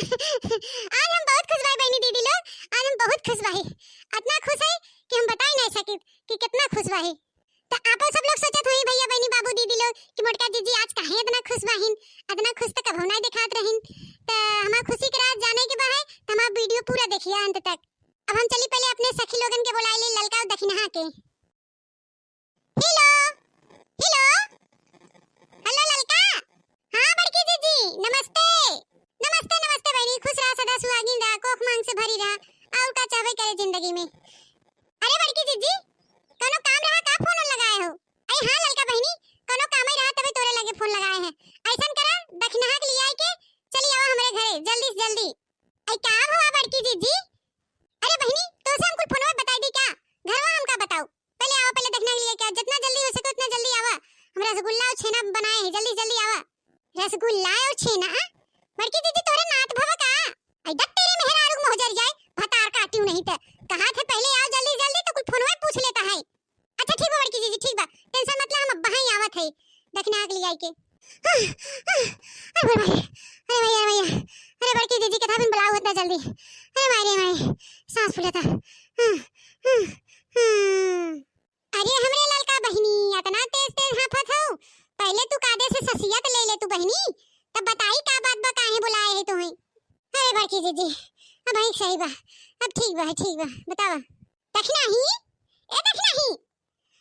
आज हम बहुत खुश भाई बहनी दीदी लोग। आज हम बहुत खुश भाई, इतना खुश है कि हम बता ही नहीं सके कि कितना खुश भाई। तो आप सब लोग सोचत होई भैया बहनी बाबू दीदी लोग कि मोटका जीजी आज काहे इतना खुश बाहिन, इतना खुश तो कभी नहीं दिखात रहिन। तो हमार खुशी के राज जाने के बा है तो हमारा वीडियो पूरा देखिए अंत तक। अब हम चली पहले अपने सखी लोगन के बुलाए ले ललका और दखिनहा के। हेलो हेलो हेलो ललका। हां बड़की जीजी नमस्ते नमस्ते नमस्ते बहनी, खुश रहा सदा सुहागिन रहा, कोख मांग से भरी रहा और का चाहे करे जिंदगी में। अरे बड़की जीजी कोनो काम रहा का फोन लगाए हो? अरे हां ललका बहनी कोनो काम ही रहा तबे तोरे लगे फोन लगाए हैं। ऐसन करा दखिनहा के लिए आई के चली आओ हमरे घरे जल्दी से जल्दी। आई का हुआ बड़की जीजी? अरे बहनी तो से हम कुछ फोन में बताई दी क्या? घरवा हमका बताओ पहले आओ, पहले देखने के लिए क्या जितना जल्दी हो सके उतना जल्दी आवा। हम रसगुल्ला और छेना बनाए हैं, जल्दी जल्दी आवा। रसगुल्ला और छेना बड़की दीदी तोरे नात भवा का? आई दत तेरे मेहरारू मोहजर जाए भतार काटियो नहीं त कहा थे पहले आओ जल्दी जल्दी तो कुछ फोनवा पूछ लेता है। अच्छा ठीक बा बड़की दीदी ठीक बा, टेंशन मत ले, हम अब्बा ही आवत है देखने आग ले आई के। अरे भाई अरे भैया अरे बड़की दीदी के था बिन बुलाओ इतना जल्दी। अरे मारे सांस फूला था। अरे हमरे ललका बहनी इतना तेज तेज हाफत हो, पहले तू कादे से ससियत ले ले तू बहनी तब बताई का बात बा काहे बुलाए है तुम्हें। अरे बड़की दीदी अब भाई सही बा, अब ठीक बा बतावा। दखना ही ए दखना ही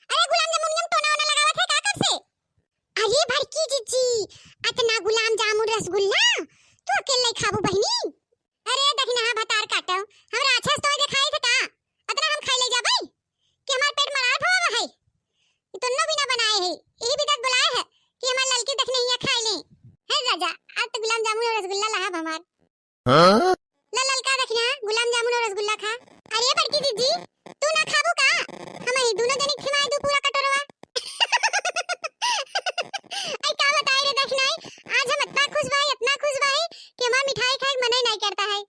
अरे गुलाम जामुन टोना वाला लगावत है का कब से? अरे बड़की दीदी इतना गुलाम जामुन रसगुल्ला तू अकेले खाबू बहनी? अरे दखना हा भतार काटो हमरा अच्छा से तो दिखाई थे का इतना हम खाई ले जाबे कि हमार पेट मराठ होवा है। ये तो बिना बनाए है यही भी तक बुलाए है कि हमार ललकी दखना ही खाई ले। है राजा आज तो गुलाम जामुन और रसगुल्ला लाहब हमार। हां ललका दखना गुलाम जामुन और रसगुल्ला खा। अरे बड़की दीदी तू ना खाबू का? हम ही दोनों जने खिमाए दो पूरा कटोरवा। आई का बताई रे दखना आज हम इतना खुश भाई कि हमार मिठाई खाए मन ही नहीं करता है।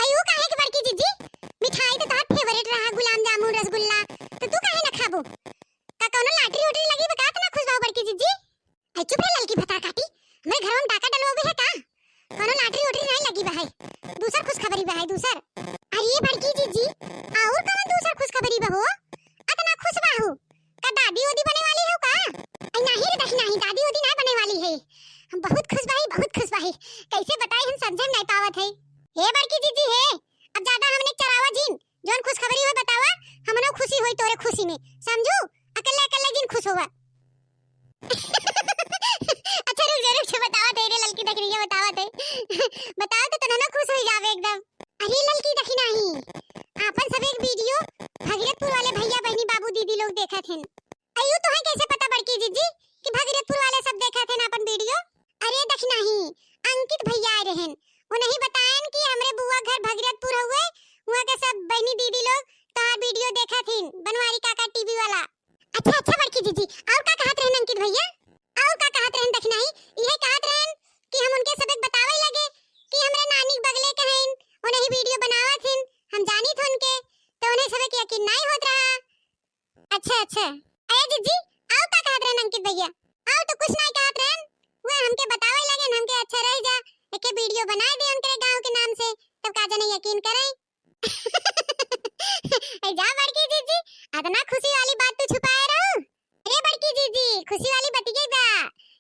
आयु काहे के बड़की दीदी मिठाई तो तोहार फेवरेट रहा गुलाम जामुन रसगुल्ला तो तू काहे ना खाबू? का कोनो लॉटरी उटरी लगी बका इतना खुश भाव बड़की दीदी? आई चुप रे ललकी भता काटी हमारे घर में डाका डलवा भी है का? कोनो लॉटरी उटरी नहीं लगी बा है, दूसर खुश खबरी बा है दूसर। अरे बड़की दीदी और कौन दूसर खुश खबरी बा हो? इतना खुश बा हो का दादी ओदी बने वाली हो का? आई नहीं रे दखना ही दादी ओदी नहीं बने वाली है। हम बहुत खुश भाई कैसे बताई हम समझ नहीं पावत है। हे बड़की दीदी हे अब ज्यादा हमने चरावा जिन जोन खुश खबरी हो बतावा हमनो खुशी होई तोरे खुशी में समझू, अकेले अकेले जिन खुश होवा। अच्छा रुक से बतावा तेरे ललकी दखनी के बतावा थे बताओ तो तनना खुश हो जावे एकदम। अरे ललकी दखना ही आपन सब एक वीडियो भगीरथपुर वाले भैया बहनी बाबू दीदी लोग देखत हैं। अयो तो है कैसे पता बड़की दीदी कि भगीरथपुर वाले सब देखत हैं अपन वीडियो? अरे दखना ही अंकित भैया आए रहन वो नहीं बताएन कि हमरे बुआ घर भगीरथपुर हुए वहां के सब बहनी दीदी लोग तोहार वीडियो देखत हैं बनवारी काका टीवी वाला। अच्छा बड़की दीदी और का कहत रहन अंकित भैया? और का कहत रहन दखना ही यही कहत रहन कि हम उनके सब बतावे लगे कि हमरे नानी बगले के हैं उन्हें ही वीडियो बनावत हैं, हम जानी थे उनके तो उन्हें सब के यकीन नहीं होत रहा। अच्छा अरे दीदी और का कहत रहन अंकित भैया? और तो कुछ नहीं कहत रहन वो हमके बतावे लगे हमके अच्छा रह जा एक वीडियो बना दे उनके गांव के नाम से तब का जने यकीन करे। जा बड़की दीदी इतना खुशी वाली बात तू छुपाए रहो। अरे बड़की दीदी खुशी वाली बतिए बा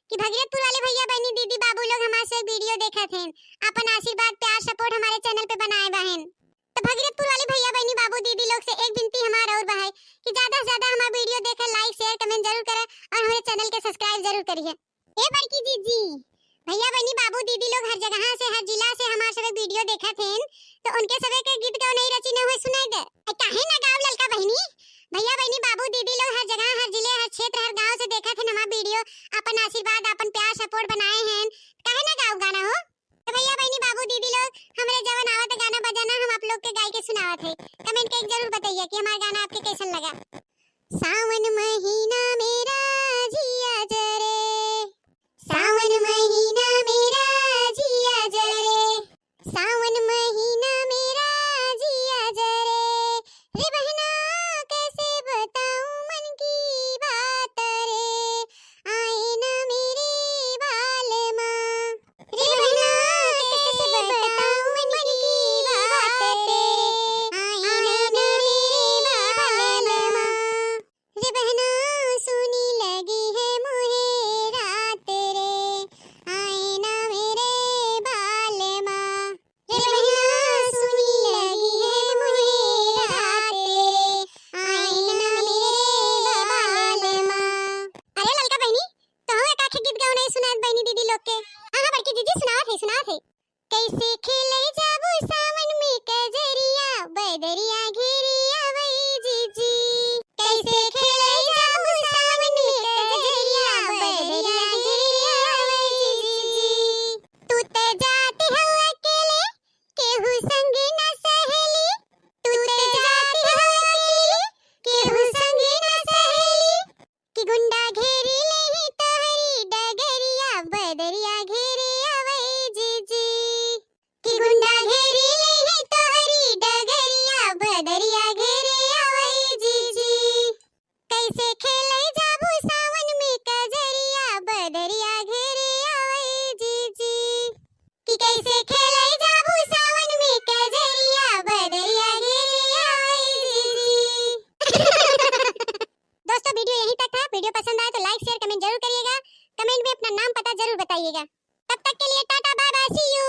कि भगीरथपुर वाले भैया बहनी दीदी बाबू लोग हमारे से वीडियो देखत हैं, अपन आशीर्वाद प्यार सपोर्ट हमारे चैनल पे बनाए बहन। तो भगीरथपुर वाले भैया बहनी बाबू दीदी लोग से एक विनती हमारा और बा है कि ज्यादा से ज्यादा हमारा वीडियो देखें, लाइक शेयर कमेंट जरूर करें और हमारे चैनल के सब्सक्राइब जरूर करिए। ए बड़की दीदी भैया बहनी बाबू दीदी लोग हर जगह से हर जिला से हमारे सब वीडियो देखत हैं तो उनके सबे के गीत गाओ नहीं रचने हुए सुनाई दे काहे ना गाओ ललका बहनी? भैया बहनी बाबू दीदी लोग हर जगह हर जिले हर क्षेत्र हर गांव से देखत हैं हमारा वीडियो, अपन आशीर्वाद अपन प्यार सपोर्ट बनाए हैं काहे ना गाओ गाना हो? तो भैया बहनी बाबू दीदी लोग हमरे जवन आवत गाना बजाना हम आप लोग के गाय के सुनावत है, कमेंट करके जरूर बताइए कि हमारा गाना आपके कैसा लगा। सावन महीना मेरा जिया जरे, सावन महीना मेरा जिया जरे, सावन महीना मेरा जिया जरे, रे बहना कैसे बताऊं मन की बात रे, आए ना मेरे बाल माँ, रे बहना कैसे बताऊं तनी सुना थे। कैसे खेले जाबू सावन में कजरिया बदरिया घेरिया वही जीजी। कैसे खेले जाबू सावन में कजरिया बदरिया घेरिया वही जीजी। तू ते जाती हो अकेले केहू संग ना सहेली। तू ते जाती हो अकेले केहू संग ना सहेली। कि गुंडा घेरी ले तोहरी डगरिया बदरिया घेरिया वही जीजी। कि गुंडा घेरी ले तोहरी डगरिया बदरिया घेरिया वही जीजी। कैसे खेले जाबू सावन में कजरिया बदरिया घेरिया वही जीजी। कि कैसे खेले जाबू सावन में कजरिया बदरिया घेरिया वही जीजी। दोस्तों वीडियो यहीं तक था। वीडियो पसंद आए तो लाइक शेयर कमेंट जरूर करिएगा। कमेंट में अपना नाम पता जरूर बताइएगा। तब तक के लिए tata bye bye see you.